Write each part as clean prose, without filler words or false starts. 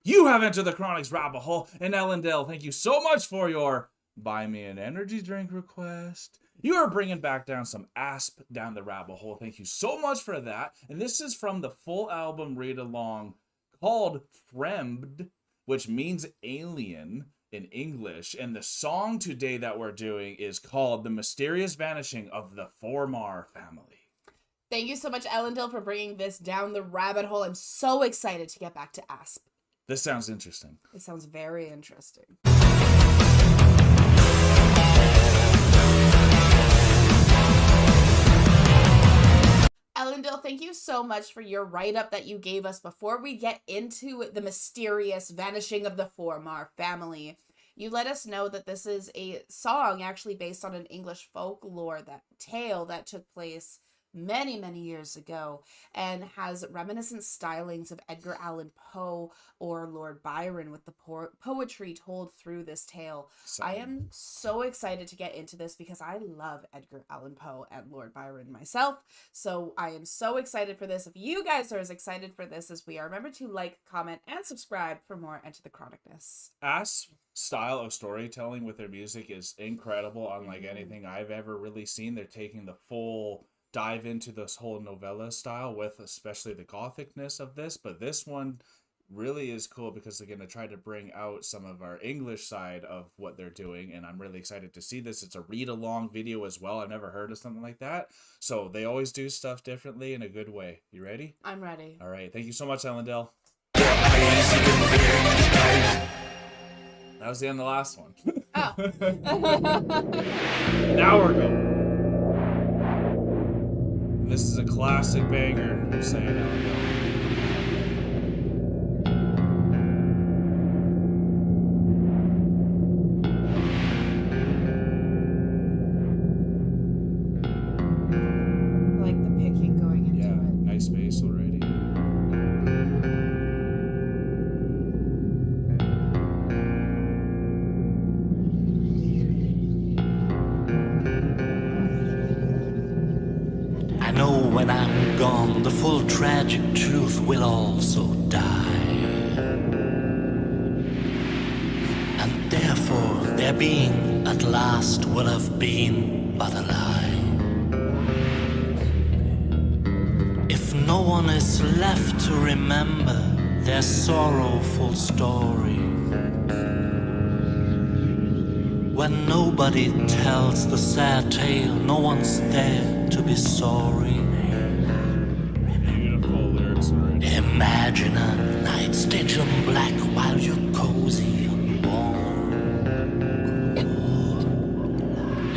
You have entered the Chronic's rabbit hole, and Ellendale, thank you so much for your buy me an energy drink request. You are bringing back down some ASP down the rabbit hole. Thank you so much for that. And this is from the full album read-along called Fremd, which means alien in English. And the song today that we're doing is called The Mysterious Vanishing of the Foremar Family. Thank you so much, Ellendale, for bringing this down the rabbit hole. I'm so excited to get back to ASP. This sounds interesting. It sounds very interesting. Ellendale, thank you so much for your write-up that you gave us before we get into the mysterious vanishing of the Foremar family. You let us know that this is a song actually based on an English folklore tale that took place many, many years ago and has reminiscent stylings of Edgar Allan Poe or Lord Byron with the poetry told through this tale. I am so excited to get into this because I love Edgar Allan Poe and Lord Byron myself. So I am so excited for this. If you guys are as excited for this as we are, remember to like, comment, and subscribe for more EnterTheCronic's. ASP's style of storytelling with their music is incredible, unlike anything I've ever really seen. They're taking the full dive into this whole novella style with especially the gothicness of this, but this one really is cool because they're going to try to bring out some of our English side of what they're doing, and I'm really excited to see this. It's a read-along video as well. I've never heard of something like that, so they always do stuff differently in a good way. You ready? I'm ready. All right, thank you so much, Ellendale. That was the end of the last one. Oh. Now we're going. This is a classic banger. I'm saying Ellendale. I like the picking going into it. Nice bass already. When I'm gone, the full tragic truth will also die. And therefore their being at last will have been but a lie. If no one is left to remember their sorrowful story, when nobody tells the sad tale, no one's there to be sorry. Imagine a night stitched in black while you're cozy and warm.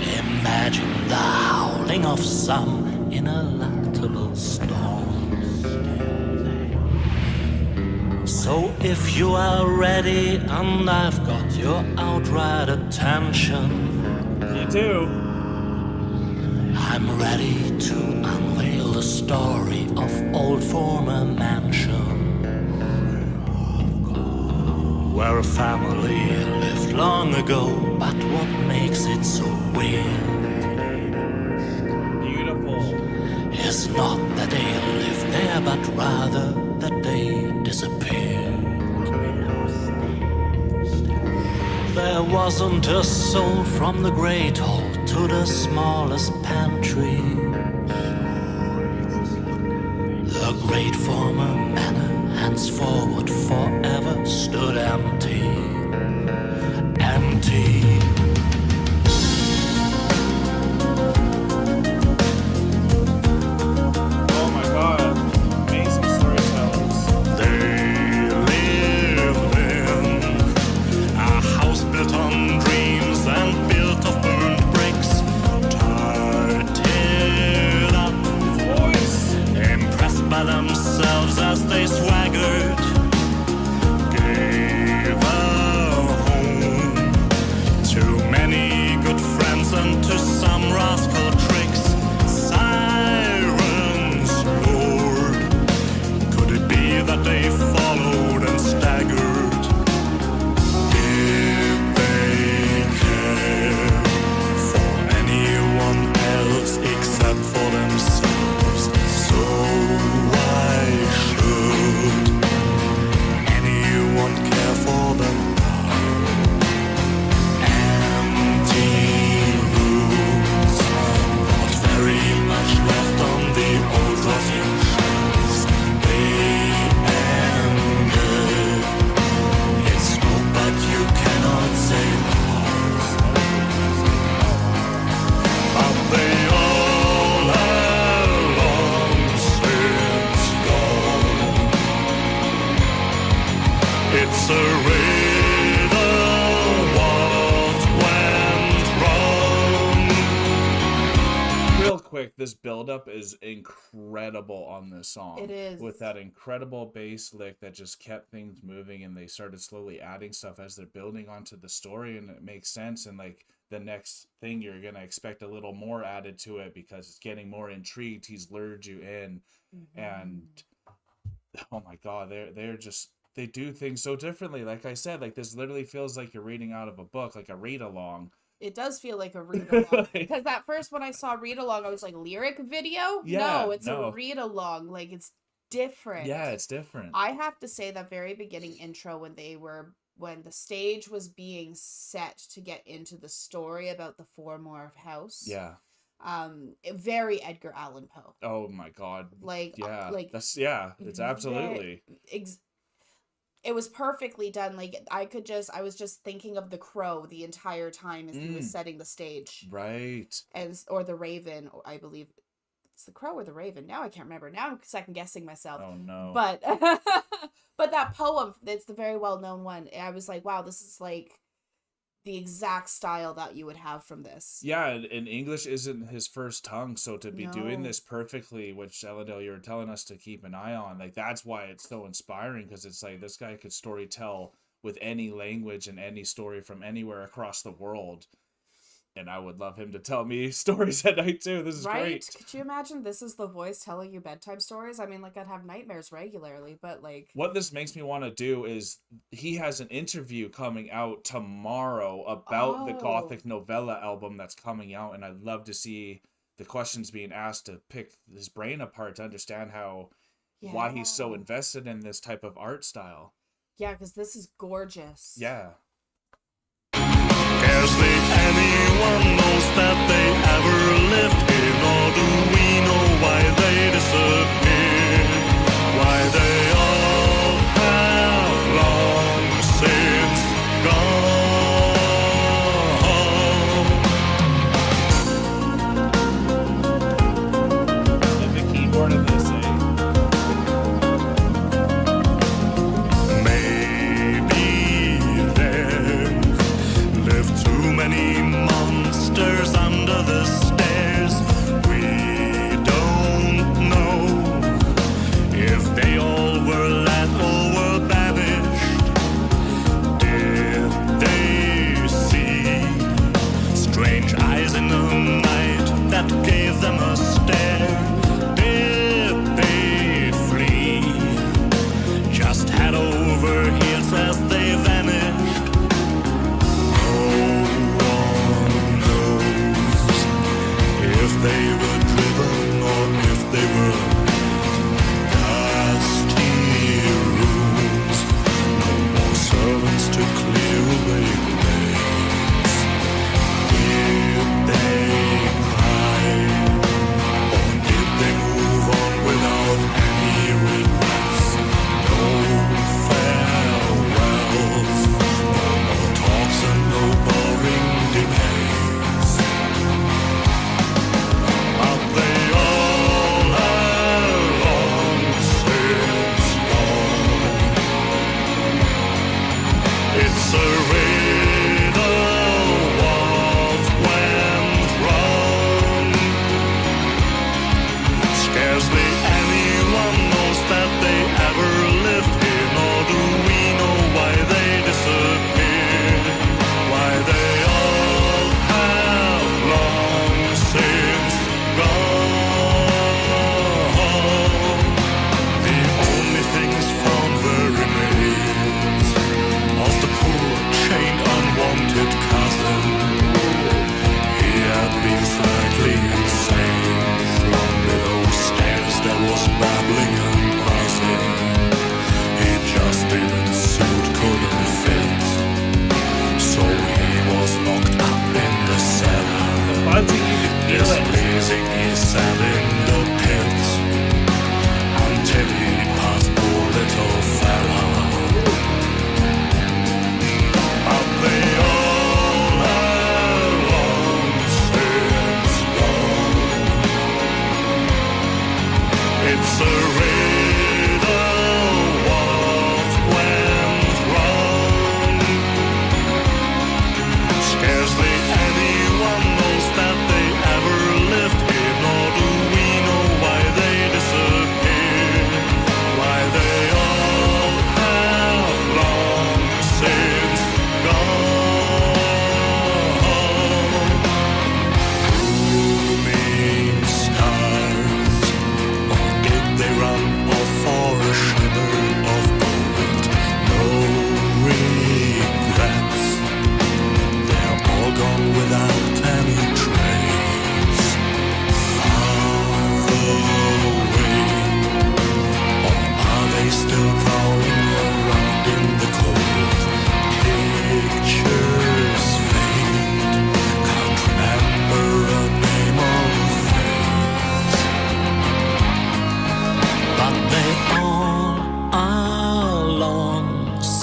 Imagine the howling of some ineluctable storm. So if you are ready and I've got your outright attention, you too. I'm ready to unveil the story of old Foremar Mansion, where a family lived long ago. But what makes it so weird? Beautiful. Is not that they lived there, but rather that they disappeared. There wasn't a soul from the great hall to the smallest pantry. The great Foremar manor henceforward forever stood empty. Empty. Oh my god, amazing storytellers. They lived in a house built on dreams and built of burned bricks, tied up, impressed by themselves as they swaggered, gave It's a riddle what went wrong. Real quick, this buildup is incredible on this song. It is. With that incredible bass lick that just kept things moving, and they started slowly adding stuff as they're building onto the story, and it makes sense. And like the next thing, you're gonna expect a little more added to it because it's getting more intrigued. He's lured you in, and oh my god, they do things so differently. Like I said, like this literally feels like you're reading out of a book, like a read along. It does feel like a read along. Because at first when I saw read along, I was like, lyric video? Yeah, no, it's no. a read along. Like it's different. Yeah, it's different. I have to say that very beginning intro when the stage was being set to get into the story about the Foremar house. Yeah. Very Edgar Allan Poe. Oh my god. Like Yeah. like It's absolutely. It was perfectly done. Like I was just thinking of the Crow the entire time as he was setting the stage. Right. Or the Raven, or I believe it's the Crow or the Raven. Now I can't remember. Now I'm second guessing myself. Oh no. But but that poem, it's the very well known one. I was like, wow, this is like the exact style that you would have from this. Yeah, and English isn't his first tongue, so to be doing No. this perfectly, which Ellendale, you were telling us to keep an eye on, like that's why it's so inspiring, because it's like this guy could story tell with any language and any story from anywhere across the world. And I would love him to tell me stories at night too. This is Right? great. Could you imagine this is the voice telling you bedtime stories? I mean, like I'd have nightmares regularly, but like What this makes me want to do is he has an interview coming out tomorrow about the Oh. Gothic novella album that's coming out, and I'd love to see the questions being asked to pick his brain apart to understand why he's so Yeah. invested in this type of art style. Yeah, because this is gorgeous. Yeah. Scarcely anyone knows that they ever lived here, nor do we know why they disappeared, why they all have long since gone. Like the keyboard of this, Maybe there lived too many monsters under the stairs. We don't know if they all were let or were banished. Did they see strange eyes in the night that gave them a stare? Did they flee? Just head over heels as they vanished. No one knows if they were driven or if they were dusty rooms. No more servants to clear away the names. Did they cry or did they move on without any regrets? No farewells, no more talks and no boring debates. But they all have long since gone. It's a riddle what went wrong. Scarcely anyone knows that they ever lived here, nor do we know why they disappeared, why they all have long since gone. The only things found were remains of the poor chained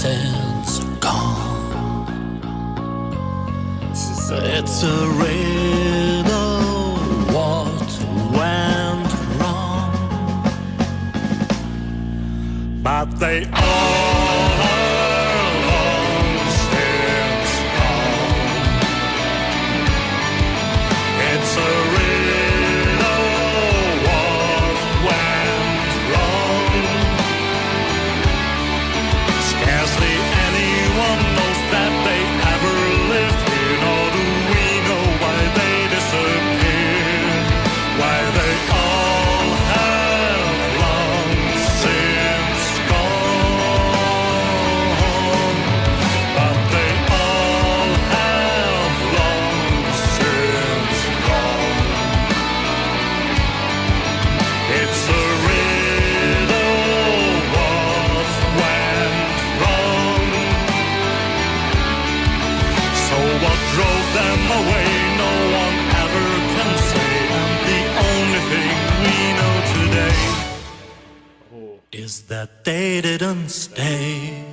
since gone. This is so It's cool. a riddle what went wrong, but they all are long since gone. It's a riddle what went wrong. Scarcely anyone knows that they ever lived here, nor do we know why they disappeared, why they all have long since gone. But they all have long since gone. It's a riddle what went wrong. So what drove them away, no one ever can say. And the only thing we know today Oh. is that they didn't stay.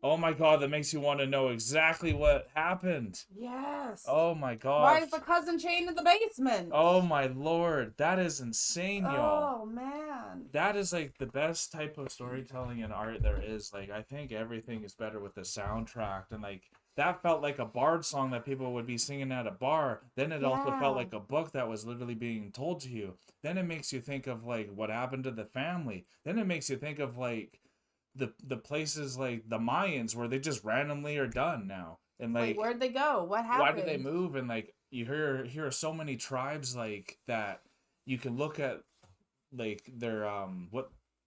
Oh my god, that makes you want to know exactly what happened. Yes. Oh my god. Why is the cousin chained in the basement? Oh my lord, that is insane, y'all. Oh, man. That is like the best type of storytelling and art there is. Like, I think everything is better with the soundtrack, and like that felt like a bard song that people would be singing at a bar. Then it also Yeah. felt like a book that was literally being told to you. Then it makes you think of like what happened to the family. Then it makes you think of like the places like the Mayans where they just randomly are done now. And Like, where'd they go? What happened? why did they move? And like you hear so many tribes like that. You can look at like their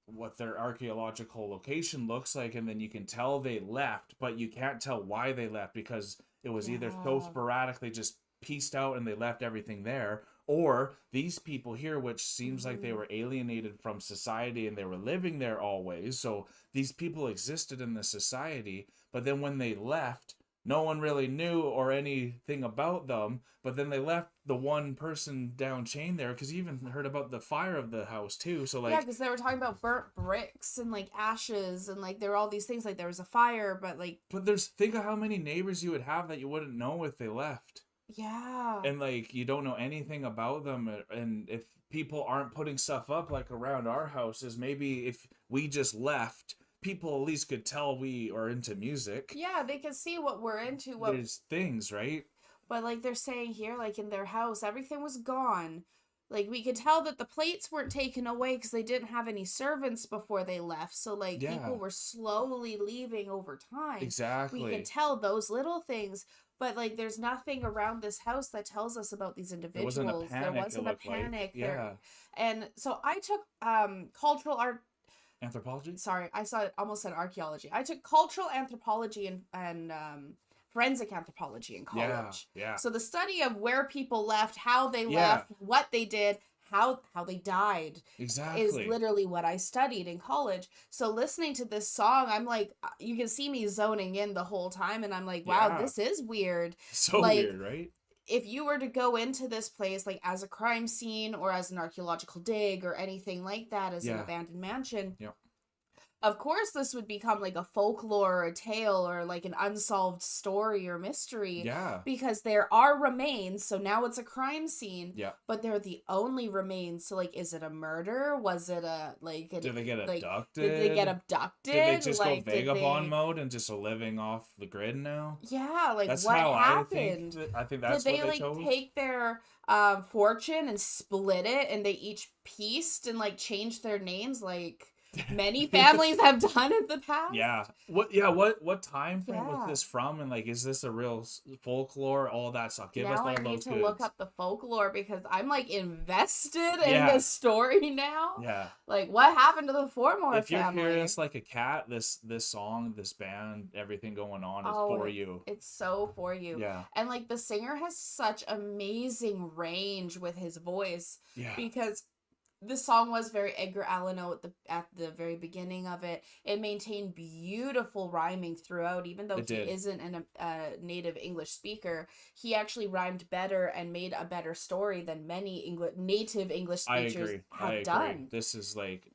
what their archaeological location looks like, and then you can tell they left, but you can't tell why they left because it was either so Yeah. sporadic they just pieced out and they left everything there, or these people here, which seems like they were alienated from society and they were living there always. So these people existed in the society, but then when they left, no one really knew or anything about them. But then they left the one person down chain there, because you even heard about the fire of the house too. So like, Yeah, because they were talking about burnt bricks and like ashes and like there were all these things, like there was a fire, but like, but think of how many neighbors you would have that you wouldn't know if they left. yeah. And like you don't know anything about them, and if people aren't putting stuff up like around our houses, maybe if we just left, people at least could tell we are into music. Yeah, they can see what we're into, what, There's things, right? but like they're saying here, like in their house, everything was gone. Like we could tell that the plates weren't taken away because they didn't have any servants before they left. So like Yeah. people were slowly leaving over time. Exactly. We can tell those little things, but like there's nothing around this house that tells us about these individuals. There wasn't a panic. There wasn't it a looked like. panic. Yeah. And so I took cultural art. Anthropology. Sorry, almost said archaeology. I took cultural anthropology and forensic anthropology in college. Yeah. So the study of where people left, how they Yeah. left, what they did, how they died Exactly. is literally what I studied in college. So listening to this song, I'm like, you can see me zoning in the whole time, and I'm like, wow, Yeah. this is weird. So like, weird, right? If you were to go into this place like as a crime scene or as an archaeological dig or anything like that, as an Yeah. abandoned mansion, Yep. of course this would become like a folklore or a tale or like an unsolved story or mystery. Yeah. Because there are remains, so now it's a crime scene. Yeah. But they're the only remains. So like, is it a murder? Was it a like? Did they get like, abducted? Did they get abducted? Did they just like, go did vagabond they- mode and just living off the grid now? Yeah, like That's what how happened? I think that's Did they what they like chose. take their fortune and split it, and they each pieced and like changed their names, like many families have done in the past? Yeah. What time frame was Yeah. this from? And like, is this a real folklore? All that stuff. Give us Now all I need those to goods. look up the folklore because I'm like invested Yeah. in the story now. Yeah. Like, what happened to the Foremar If you're family? curious like a cat, this song, this band, everything going on is Oh, for you. It's so for you. Yeah. And like the singer has such amazing range with his voice Yeah. because the song was very Edgar Allan Poe at the very beginning of it. It maintained beautiful rhyming throughout, even though It he did. isn't a native English speaker. He actually rhymed better and made a better story than many native English I speakers agree. have I agree. done. This is like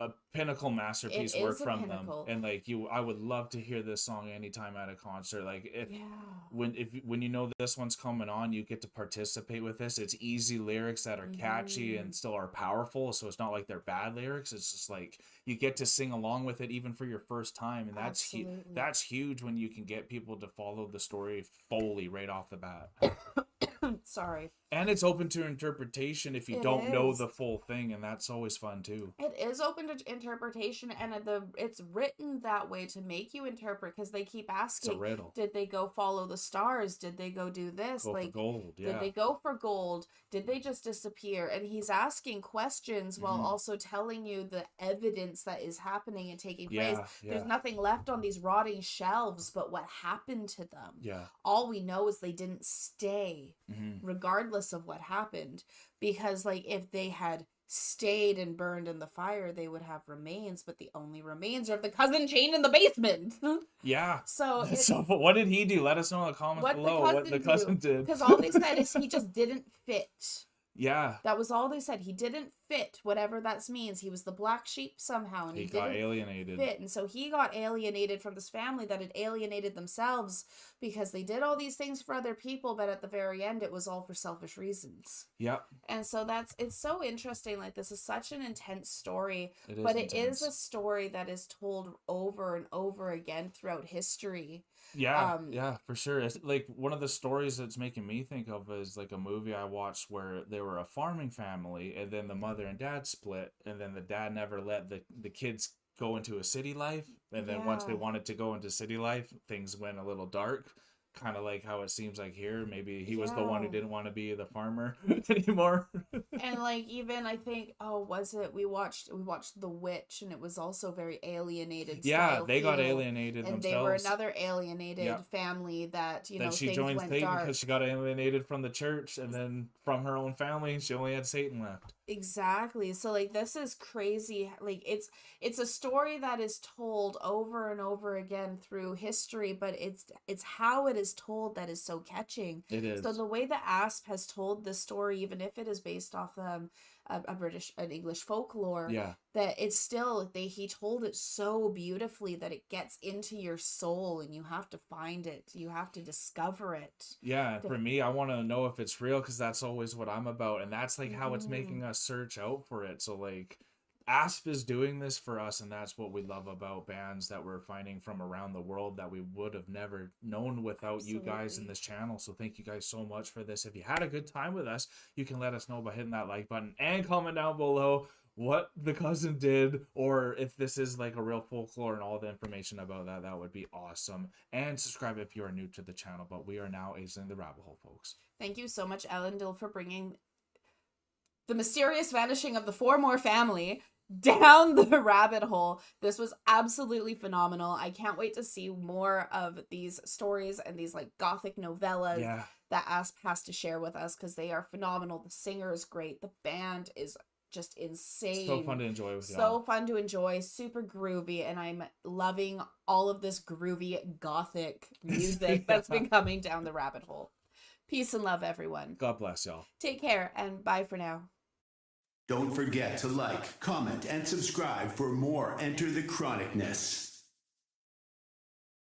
a pinnacle masterpiece It work is a from pinnacle. them. And like I would love to hear this song anytime at a concert. Like if Yeah. when you know this one's coming on, you get to participate with this. It's easy lyrics that are catchy and still are powerful, so it's not like they're bad lyrics. It's just like you get to sing along with it even for your first time, and Absolutely. that's huge when you can get people to follow the story fully right off the bat. Sorry. And it's open to interpretation if you It don't know is. the full thing, and that's always fun too. It is open to interpretation, and it's written that way to make you interpret, because they keep It's a asking, riddle. did they go follow the stars? Did they go do this? Go for Like, gold, did yeah. they go for gold? Did they just disappear? And he's asking questions while Mhm. also telling you the evidence that is happening and taking Yeah, place. yeah. There's nothing left on these rotting shelves but what happened to them. Yeah. All we know is they didn't stay, Mhm. regardless of what happened. Because, like, if they had stayed and burned in the fire, they would have remains, but the only remains are the cousin chained in the basement. Yeah. So So what did he do? Let us know in the comments what below what the cousin did. because all they said is he just didn't fit. Yeah. That was all they said. He didn't fit, whatever that means. He was the black sheep somehow, and He he got didn't alienated. fit. And so he got alienated from this family that had alienated themselves, because they did all these things for other people, but at the very end, it was all for selfish reasons. Yep. And so it's so interesting. Like, this is such an intense story, It is but it is intense. a story that is told over and over again throughout history. Yeah, yeah, for sure. It's like one of the stories that's making me think of is like a movie I watched where they were a farming family, and then the mother and dad split, and then the dad never let the kids go into a city life, and then once they Yeah. wanted to go into city life, things went a little dark. Kind of like how it seems like here. Maybe he was the one who Yeah. didn't want to be the farmer anymore. And like, even I think, was it we watched The Witch, and it was also very alienated Yeah, style they got feel. alienated And themselves. they were another alienated Yeah. family that, Then she things joined went Satan dark. because she got alienated from the church, and then from her own family, she only had Satan left. Exactly. So, like, this is crazy. Like, it's a story that is told over and over again through history, but it's how it is told that is so catching. It is. So the way that ASP has told this story, even if it is based off an English folklore, Yeah. that it's still, he told it so beautifully that it gets into your soul, and you have to find it. You have to discover it. Yeah, and for me, I want to know if it's real, because that's always what I'm about, and that's like how it's Mm-hmm. making us search out for it. So like ASP is doing this for us, and that's what we love about bands that we're finding from around the world that we would have never known without you guys in Absolutely. this channel. So thank you guys so much for this. If you had a good time with us, you can let us know by hitting that like button and comment down below what the cousin did, or if this is like a real folklore, and all the information about that would be awesome. And subscribe if you are new to the channel. But we are now in the rabbit hole, folks. Thank you so much, Ellen Dill, for bringing the mysterious vanishing of the Foremar family down the rabbit hole. This was absolutely phenomenal. I can't wait to see more of these stories and these like gothic novellas Yeah. that ASP has to share with us, because they are phenomenal. The singer is great. The band is just insane. So fun to enjoy with So y'all. fun to enjoy, super groovy, and I'm loving all of this groovy gothic music that's been coming down the rabbit hole. Peace and love, everyone. God bless y'all. Take care, and bye for now. Don't forget to like, comment, and subscribe for more Enter the Chronicness.